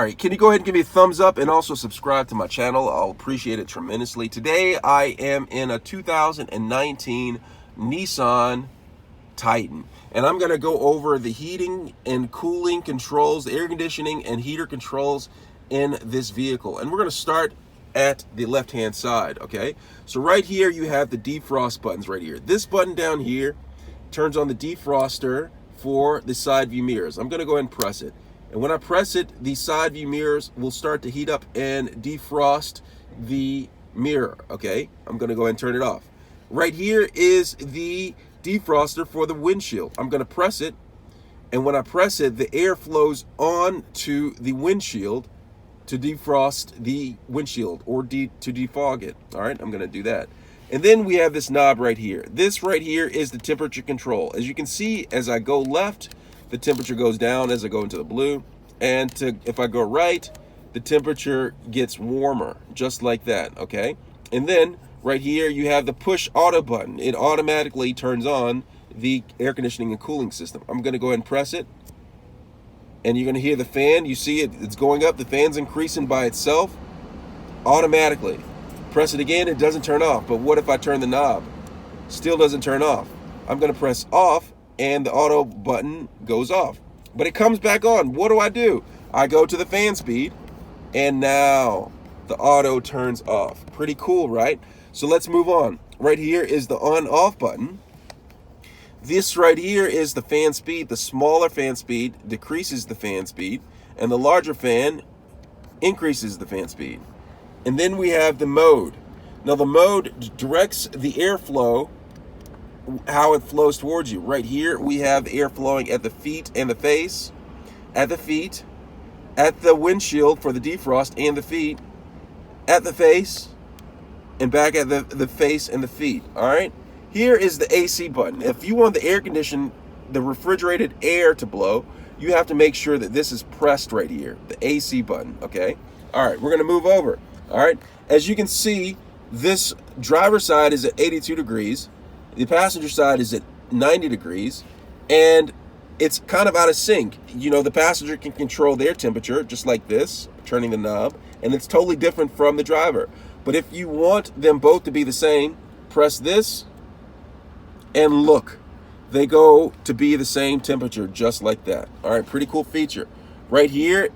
right, can you go ahead and give me a thumbs up and also subscribe to my channel? I'll appreciate it tremendously. Today I am in a 2019 Nissan Titan, and I'm going to go over the heating and cooling controls, the air conditioning and heater controls in this vehicle. And we're going to start at the left hand side. Okay, so right here you have the defrost buttons right here. This button down here turns on the defroster for the side view mirrors. I'm going to go ahead and press it, and when I press it, the side view mirrors will start to heat up and defrost the mirror. Okay, I'm going to go ahead and turn it off. Right here is the defroster for the windshield. I'm going to press it, and when I press it, the air flows on to the windshield to defrost the windshield or to defog it. All right, I'm going to do that. And then we have this knob right here. This right here is the temperature control. As you can see, as I go left, the temperature goes down as I go into the blue, and if I go right, the temperature gets warmer, just like that. Okay, and then right here you have the push auto button. It automatically turns on the air conditioning and cooling system. I'm going to go ahead and press it, and you're going to hear the fan. You see it's going up. The fan's increasing by itself automatically. Press it again, it doesn't turn off. But what if I turn the knob? Still doesn't turn off. I'm going to press off, and the auto button goes off, but it comes back on. What do? I go to the fan speed, and now the auto turns off. Pretty cool, right? So let's move on. Right here is the on-off button. This right here is the fan speed. The smaller fan speed decreases the fan speed, and the larger fan increases the fan speed. And then we have the mode. Now the mode directs the airflow, how it flows towards you. Right here we have air flowing at the feet and the face, at the feet, at the windshield for the defrost and the feet, at the face, and back at the face and the feet. All right, here is the AC button. If you want the air condition, the refrigerated air to blow, you have to make sure that this is pressed right here, the AC button. Okay, all right, we're going to move over. All right, as you can see, this driver's side is at 82 degrees, the passenger side is at 90 degrees, and it's kind of out of sync. You know, the passenger can control their temperature just like this, turning the knob, and it's totally different from the driver. But if you want them both to be the same, press this, and look, they go to be the same temperature just like that. All right, pretty cool feature. Right here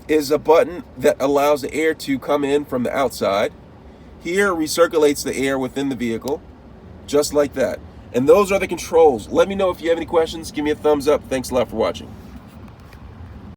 is a button that allows the air to come in from the outside. Here recirculates the air within the vehicle, just like that. And those are the controls. Let me know if you have any questions. Give me a thumbs up. Thanks a lot for watching.